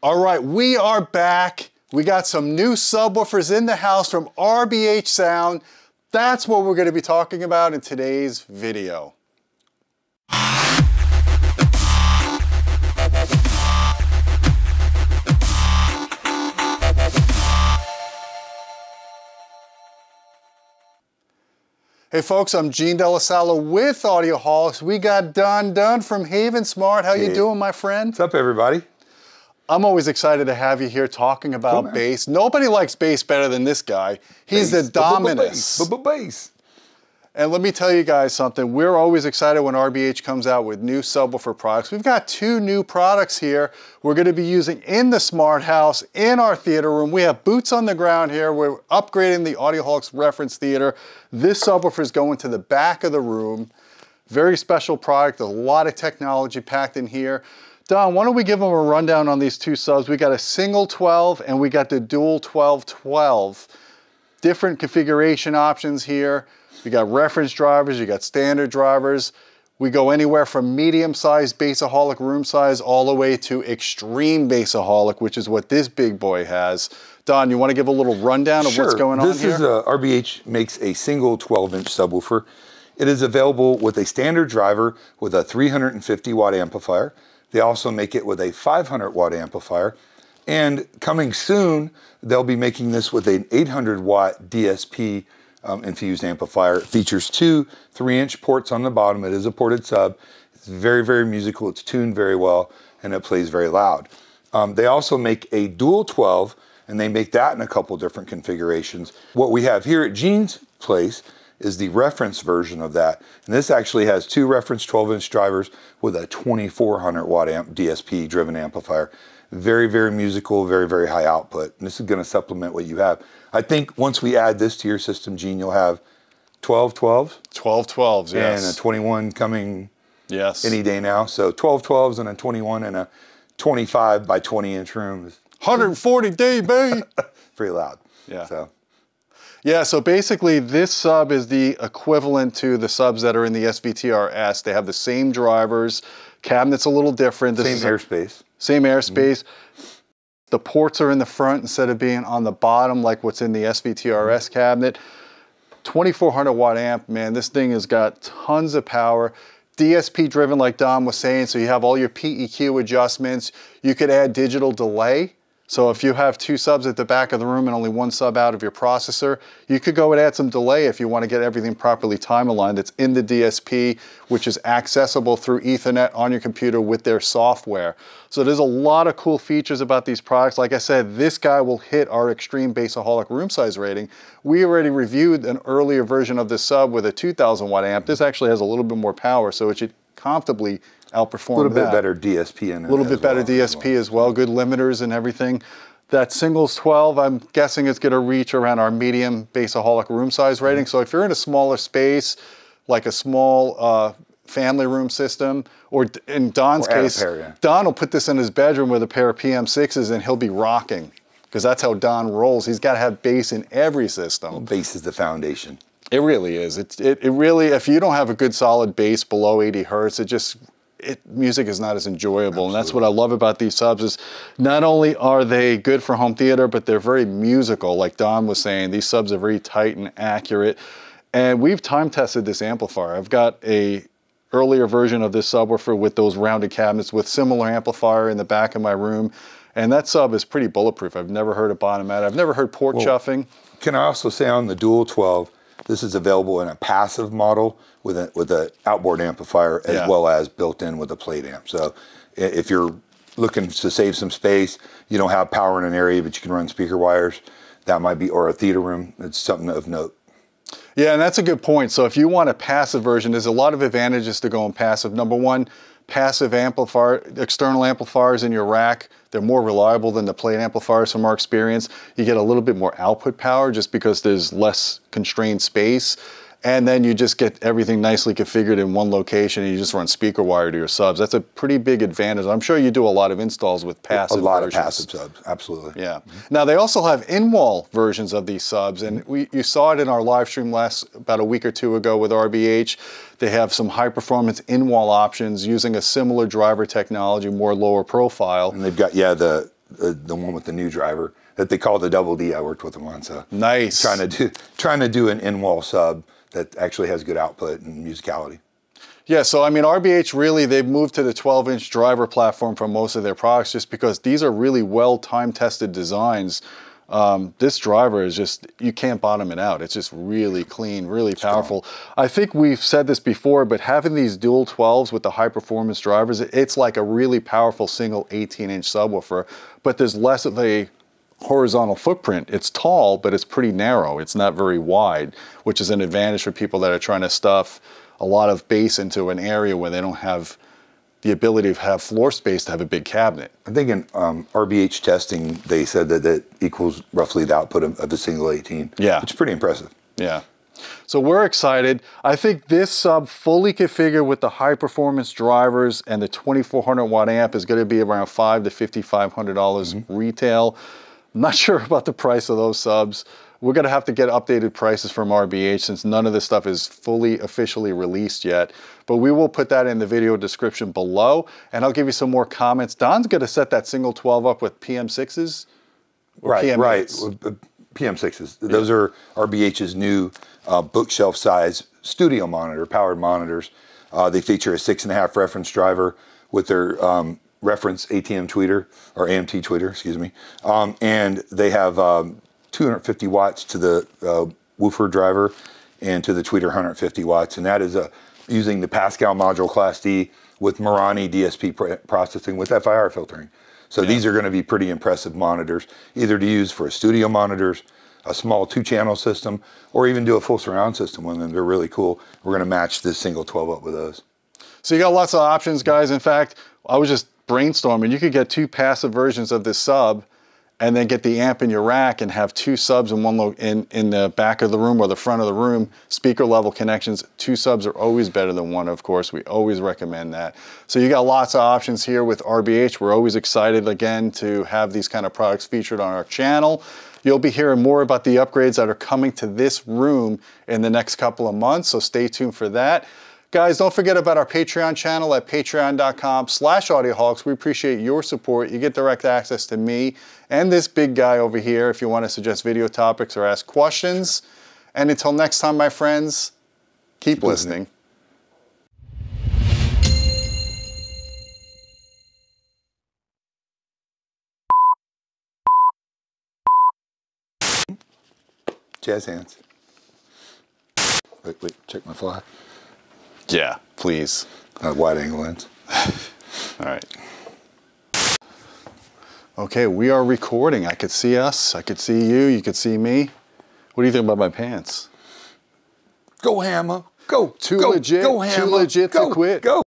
All right, we are back. We got some new subwoofers in the house from RBH Sound. That's what we're going to be talking about in today's video. Hey folks, I'm Gene Delasala with Audioholics. We got Don from Haven Smart. How you doing, my friend? What's up, everybody? I'm always excited to have you here talking about bass. Nobody likes bass better than this guy. He's the Dominus. Bass. And let me tell you guys something. We're always excited when RBH comes out with new subwoofer products. We've got 2 new products here we're going to be using in the Smart House, in our theater room. We have boots on the ground here. We're upgrading the Audioholics Reference Theater. This subwoofer is going to the back of the room. Very special product. A lot of technology packed in here. Don, why don't we give them a rundown on these 2 subs? We got a single 12 and we got the dual 12-12. Different configuration options here. You got reference drivers, you got standard drivers. We go anywhere from medium-sized Bassaholic room size all the way to Extreme Bassaholic, which is what this big boy has. Don, you want to give a little rundown of what's going on here? This is RBH makes a single 12-inch subwoofer. It is available with a standard driver with a 350-watt amplifier. They also make it with a 500-watt amplifier. And coming soon, they'll be making this with an 800-watt DSP infused amplifier. It features 2 3-inch ports on the bottom. It is a ported sub. It's very, very musical. It's tuned very well, and it plays very loud. They also make a dual 12, and they make that in a couple different configurations. What we have here at Gene's place is the reference version of that. And this actually has 2 reference 12-inch drivers with a 2400-watt DSP driven amplifier. Very, very musical, very, very high output. And this is going to supplement what you have. I think once we add this to your system, Gene, you'll have 12 12s. 12 12s, yes. And a 21 coming any day now. So 12 12s and a 21 and a 25 by 20 inch room. 140 dB. Pretty loud. Yeah. So basically this sub is the equivalent to the subs that are in the SVT-RS. They have the same drivers. Cabinet's a little different. Same airspace. Same airspace. The ports are in the front instead of being on the bottom like what's in the SVT-RS cabinet. 2400 watt amp, man, this thing has got tons of power. DSP driven like Dom was saying, so you have all your PEQ adjustments. You could add digital delay. So if you have 2 subs at the back of the room and only 1 sub out of your processor, you could go and add some delay if you want to get everything properly time aligned. That's in the DSP, which is accessible through Ethernet on your computer with their software. So there's a lot of cool features about these products. Like I said, this guy will hit our Extreme Bassaholic room size rating. We already reviewed an earlier version of this sub with a 2000 watt amp. This actually has a little bit more power, so it should comfortably outperform that. A little bit better DSP in it. A little bit better DSP as well. Good limiters and everything. That singles 12, I'm guessing it's going to reach around our medium Bassaholic room size rating. So if you're in a smaller space, like a small family room system, or in Don's case, Don will put this in his bedroom with a pair of PM6s and he'll be rocking, because that's how Don rolls. He's got to have bass in every system. Well, bass is the foundation. It really is. It really, if you don't have a good solid bass below 80 hertz, music is not as enjoyable. And that's what I love about these subs, is not only are they good for home theater, but they're very musical. Like Don was saying, these subs are very tight and accurate. And we've time tested this amplifier. I've got a earlier version of this subwoofer with those rounded cabinets with similar amplifier in the back of my room. And that sub is pretty bulletproof. I've never heard it bottom out. I've never heard port chuffing. Can I also say on the dual 12, this is available in a passive model with an outboard amplifier as well as built in with a plate amp. So if you're looking to save some space, you don't have power in an area, but you can run speaker wires, that might be, or a theater room, it's something of note. Yeah, and that's a good point. So if you want a passive version, there's a lot of advantages to going passive. Number one, passive amplifier, external amplifiers in your rack, they're more reliable than the plate amplifiers from our experience. You get a little bit more output power just because there's less constrained space. And then you just get everything nicely configured in one location and you just run speaker wire to your subs. That's a pretty big advantage. I'm sure you do a lot of installs with passive versions. A lot of passive subs, absolutely. Yeah. Now they also have in-wall versions of these subs, and you saw it in our live stream about a week or two ago with RBH. They have some high performance in-wall options using a similar driver technology, more lower profile. And they've got, the the one with the new driver that they call the Double D. I worked with them on, so nice. Trying to do an in-wall sub that actually has good output and musicality. Yeah, so I mean, RBH really, they've moved to the 12-inch driver platform for most of their products just because these are really well time-tested designs. This driver is just, you can't bottom it out. It's just really clean, really powerful. I think we've said this before, but having these dual 12s with the high-performance drivers, it's like a really powerful single 18-inch subwoofer, but there's less of a horizontal footprint. It's tall, but it's pretty narrow. It's not very wide, which is an advantage for people that are trying to stuff a lot of bass into an area where they don't have the ability to have floor space to have a big cabinet. I think in RBH testing, they said that it equals roughly the output of a single 18. Yeah. Which is pretty impressive. Yeah. So we're excited. I think this sub fully configured with the high performance drivers and the 2400 watt amp is going to be around $500 to $5,500 retail. I'm not sure about the price of those subs. We're going to have to get updated prices from RBH since none of this stuff is fully officially released yet. But we will put that in the video description below, and I'll give you some more comments. Don's going to set that single 12 up with PM6s? Right. PM8s? PM6s. Those are RBH's new bookshelf size studio monitor, powered monitors. They feature a 6.5 reference driver with their reference ATM tweeter, or AMT tweeter, excuse me. And they have 250 watts to the woofer driver and to the tweeter 150 watts. And that is using the Pascal module Class D with Marani DSP processing with FIR filtering. So these are going to be pretty impressive monitors, either to use for studio monitors, a small 2-channel system, or even do a full surround system with them. They're really cool. We're going to match this single 12 up with those. So you got lots of options, guys. In fact, I was just brainstorming. You could get 2 passive versions of this sub and then get the amp in your rack and have 2 subs in one in the back of the room or the front of the room, speaker level connections. 2 subs are always better than 1, of course. We always recommend that. So you got lots of options here with RBH. We're always excited, again, to have these kind of products featured on our channel. You'll be hearing more about the upgrades that are coming to this room in the next couple of months, so stay tuned for that. Guys, don't forget about our Patreon channel at patreon.com/audioholics. We appreciate your support. You get direct access to me and this big guy over here if you want to suggest video topics or ask questions. And until next time, my friends, keep listening. Jazz hands. Wait, check my fly. Yeah, please. Wide angle lens. All right. Okay, we are recording. I could see us. I could see you. You could see me. What do you think about my pants? Go Hammer. Go. Too legit. Go Hammer. Too legit to quit. Go.